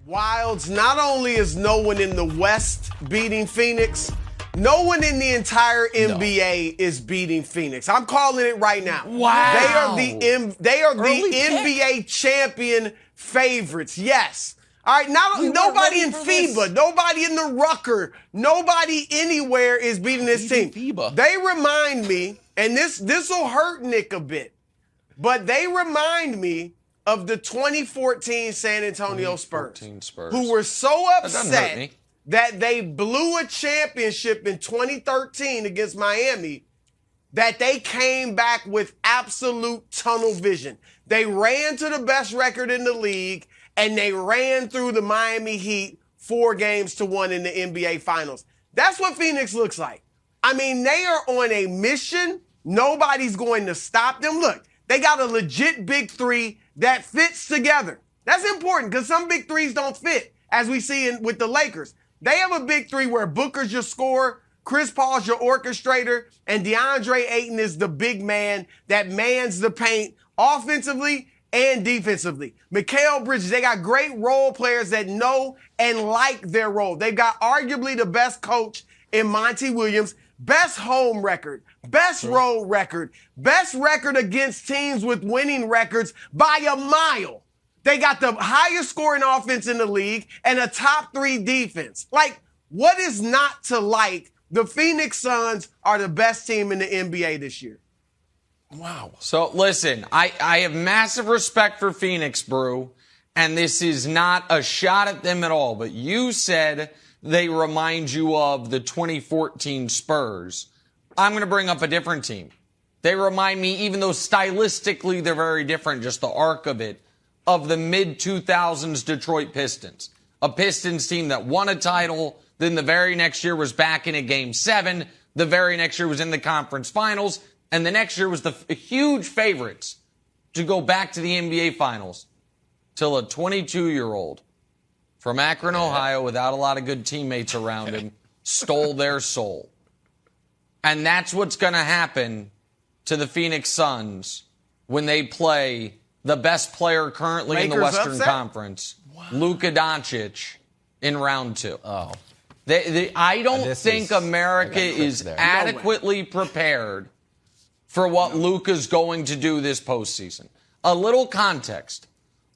Wilds, not only is no one in the West beating Phoenix, no one in the entire NBA is beating Phoenix. I'm calling it right now. Wow. They are the NBA champion favorites. Yes. All right, nobody in FIBA, nobody in the Rucker, nobody anywhere is beating this team. FIBA. They remind me, and this will hurt Nick a bit, but they remind me of the 2014 San Antonio Spurs, who were so upset that they blew a championship in 2013 against Miami that they came back with absolute tunnel vision. They ran to the best record in the league, and they ran through the Miami Heat 4-1 in the NBA Finals. That's what Phoenix looks like. I mean, they are on a mission. Nobody's going to stop them. Look, they got a legit big three that fits together. That's important because some big threes don't fit, as we see with the Lakers. They have a big three where Booker's your scorer, Chris Paul's your orchestrator, and DeAndre Ayton is the big man that mans the paint offensively and defensively. Mikal Bridges, they got great role players that know and like their role. They've got arguably the best coach in Monty Williams, best home record, best road record, best record against teams with winning records by a mile. They got the highest scoring offense in the league and a top 3 defense. Like, what is not to like? The Phoenix Suns are the best team in the NBA this year. Wow. So, listen, I have massive respect for Phoenix, Brew, and this is not a shot at them at all, but you said they remind you of the 2014 Spurs. I'm going to bring up a different team. They remind me, even though stylistically they're very different, just the arc of it, of the mid-2000s Detroit Pistons. A Pistons team that won a title, then the very next year was back in a Game 7, the very next year was in the conference finals, and the next year was the huge favorites to go back to the NBA Finals till a 22-year-old from Akron, Ohio, without a lot of good teammates around him, stole their soul. And that's what's going to happen to the Phoenix Suns when they play the best player currently in the Western Conference, Luka Doncic, in round 2. Oh. I don't think America is adequately prepared for what Luka's going to do this postseason. A little context.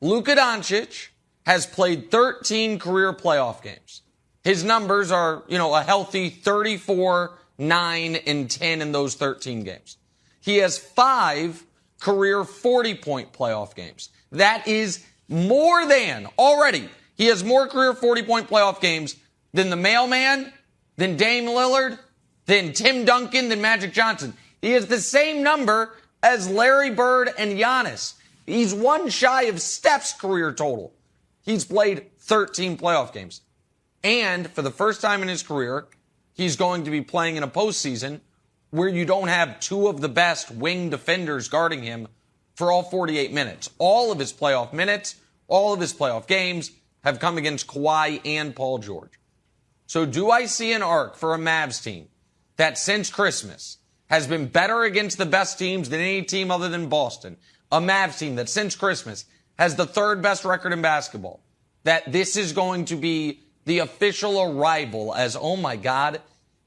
Luka Doncic has played 13 career playoff games. His numbers are, a healthy 34, 9, and 10 in those 13 games. He has 5 career 40-point playoff games. That is more than, already, he has more career 40-point playoff games than the Mailman, than Dame Lillard, than Tim Duncan, than Magic Johnson. He has the same number as Larry Bird and Giannis. He's one shy of Steph's career total. He's played 13 playoff games. And for the first time in his career, he's going to be playing in a postseason where you don't have 2 of the best wing defenders guarding him for all 48 minutes. All of his playoff minutes, all of his playoff games have come against Kawhi and Paul George. So do I see an arc for a Mavs team that since Christmas has been better against the best teams than any team other than Boston? A Mavs team that since Christmas has the 3rd best record in basketball. That this is going to be the official arrival as, oh my God,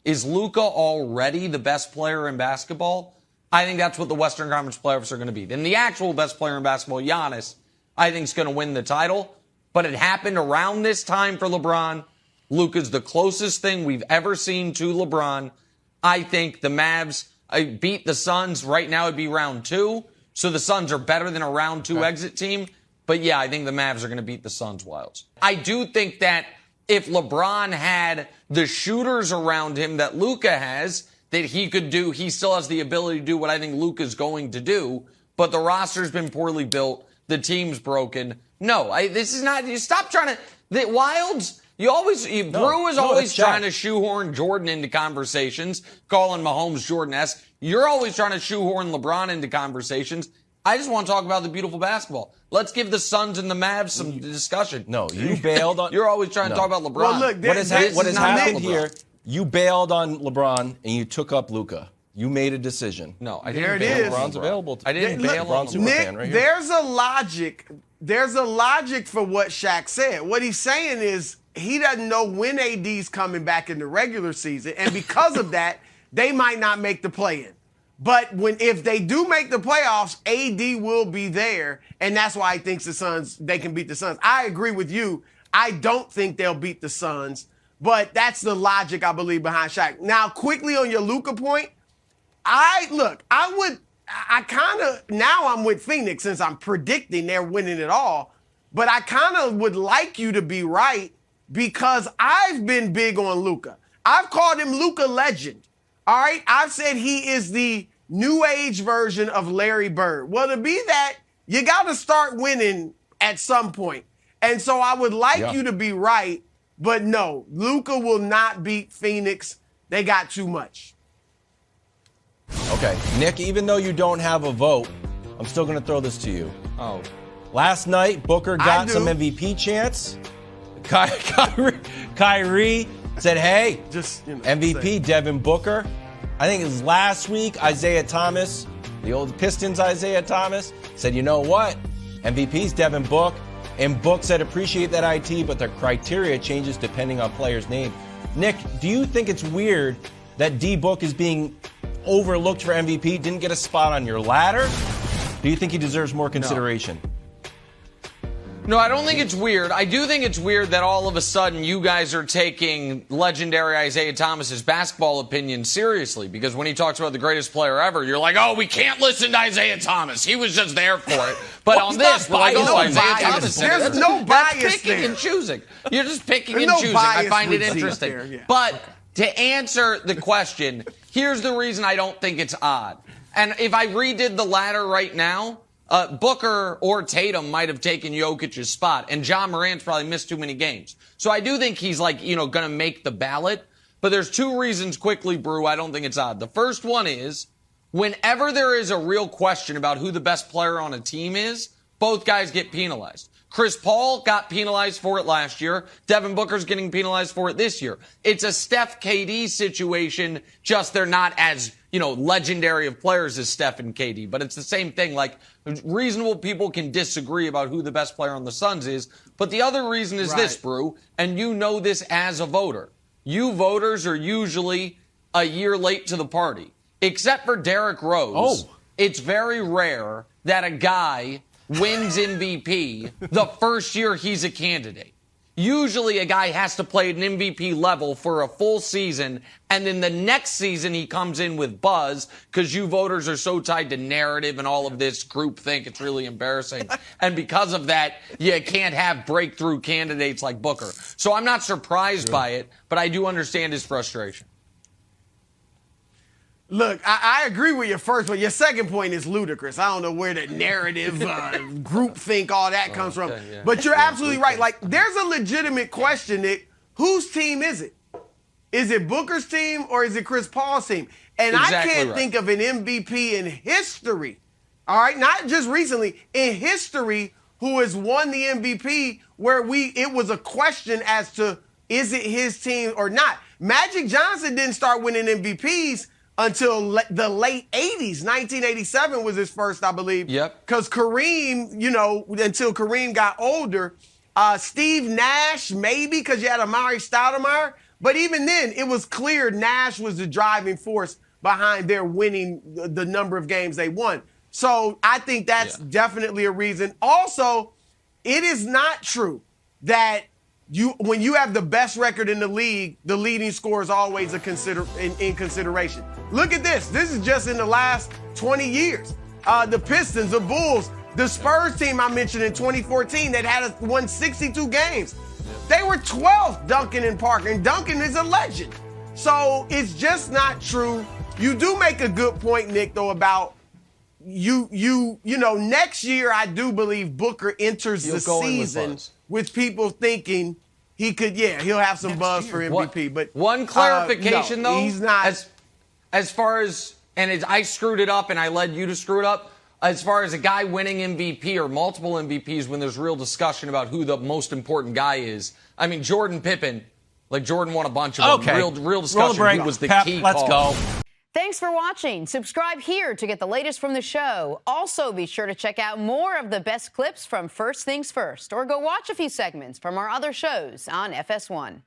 is Luka already the best player in basketball? I think that's what the Western Conference playoffs are going to be. Then the actual best player in basketball, Giannis, I think is going to win the title. But it happened around this time for LeBron. Luka's the closest thing we've ever seen to LeBron. I think the Mavs beat the Suns. Right now it'd be round 2. So the Suns are better than a round 2 exit team. But yeah, I think the Mavs are going to beat the Suns Wilds. I do think that if LeBron had the shooters around him that Luka has, that he could do, he still has the ability to do what I think Luka's going to do. But the roster's been poorly built. The team's broken. No, this is not, you stop trying to, the Wilds, Brew is always trying to shoehorn Jordan into conversations, calling Mahomes Jordan-esque. You're always trying to shoehorn LeBron into conversations. I just want to talk about the beautiful basketball. Let's give the Suns and the Mavs some discussion. No, you bailed on. You're always trying to talk about LeBron. Well, look, what has happened here? You bailed on LeBron and you took up Luka. You made a decision. No, I There didn't it bail is. on LeBron's available. I didn't bail on LeBron's LeBron. Nick, right here. there's a logic there's a logic for what Shaq said. What he's saying is he doesn't know when AD's coming back in the regular season, and because of that, they might not make the play-in. But if they do make the playoffs, AD will be there, and that's why he thinks they can beat the Suns. I agree with you. I don't think they'll beat the Suns, but that's the logic I believe behind Shaq. Now, quickly on your Luka point, now I'm with Phoenix since I'm predicting they're winning it all, but I kind of would like you to be right because I've been big on Luka. I've called him Luka Legend. All right, I've said he is the new age version of Larry Bird. Well, to be that, you got to start winning at some point. And so I would like you to be right, but no, Luka will not beat Phoenix. They got too much. Okay, Nick, even though you don't have a vote, I'm still going to throw this to you. Oh. Last night, Booker got some MVP chance. Kyrie said, hey, MVP, Devin Booker. I think it was last week, Isaiah Thomas, the old Pistons Isaiah Thomas, said, you know what? MVP's Devin Book. And Book said, appreciate that IT, but the criteria changes depending on player's name. Nick, do you think it's weird that D Book is being overlooked for MVP, didn't get a spot on your ladder? Do you think he deserves more consideration? No, I don't think it's weird. I do think it's weird that all of a sudden you guys are taking legendary Isaiah Thomas's basketball opinion seriously, because when he talks about the greatest player ever, you're like, oh, we can't listen to Isaiah Thomas. He was just there for it. But on this, we're like, oh, Isaiah Thomas. There's no bias That's picking there. and choosing. You're just picking and choosing. I find it interesting. There, yeah. But to answer the question, here's the reason I don't think it's odd. And if I redid the ladder right now, Booker or Tatum might have taken Jokic's spot, and John Morant's probably missed too many games. So I do think he's going to make the ballot. But there's two reasons quickly, Brew, I don't think it's odd. The first one is whenever there is a real question about who the best player on a team is, both guys get penalized. Chris Paul got penalized for it last year. Devin Booker's getting penalized for it this year. It's a Steph KD situation, just they're not as, legendary of players as Steph and KD. But it's the same thing. Like, reasonable people can disagree about who the best player on the Suns is. But the other reason is this, Brew, and you know this as a voter. You voters are usually a year late to the party. Except for Derrick Rose, it's very rare that a guy wins MVP the first year he's a candidate. Usually a guy has to play at an MVP level for a full season, and then the next season he comes in with buzz because you voters are so tied to narrative and all of this groupthink. It's really embarrassing. And because of that, you can't have breakthrough candidates like Booker. So I'm not surprised by it, but I do understand his frustration. Look, I agree with your first, but your second point is ludicrous. I don't know where the narrative, groupthink, all that comes from. Yeah. But you're absolutely right. Like, there's a legitimate question, Nick. Whose team is it? Is it Booker's team or is it Chris Paul's team? And I can't think of an MVP in history, all right, not just recently, in history, who has won the MVP where it was a question as to is it his team or not. Magic Johnson didn't start winning MVPs until the late 80s. 1987 was his first, I believe. Yep. Because Kareem, until Kareem got older, Steve Nash, maybe, because you had Amari Stoudemire. But even then, it was clear Nash was the driving force behind their winning the number of games they won. So I think that's definitely a reason. Also, it is not true that when you have the best record in the league, the leading scorer is always in consideration. Look at this. This is just in the last 20 years. The Pistons, the Bulls, the Spurs team I mentioned in 2014 that won 62 games. They were 12th, Duncan and Parker, and Duncan is a legend. So it's just not true. You do make a good point, Nick, though, about next year I do believe Booker enters the season with people thinking he could, he'll have some buzz for MVP. But one clarification, though, he's not. As far as, I screwed it up and I led you to screw it up, as far as a guy winning MVP or multiple MVPs when there's real discussion about who the most important guy is. I mean, Jordan Pippen, Jordan won a bunch of them. Real discussion. Who was the key Let's call. go. Thanks for watching. Subscribe here to get the latest from the show. Also, be sure to check out more of the best clips from First Things First, or go watch a few segments from our other shows on FS1.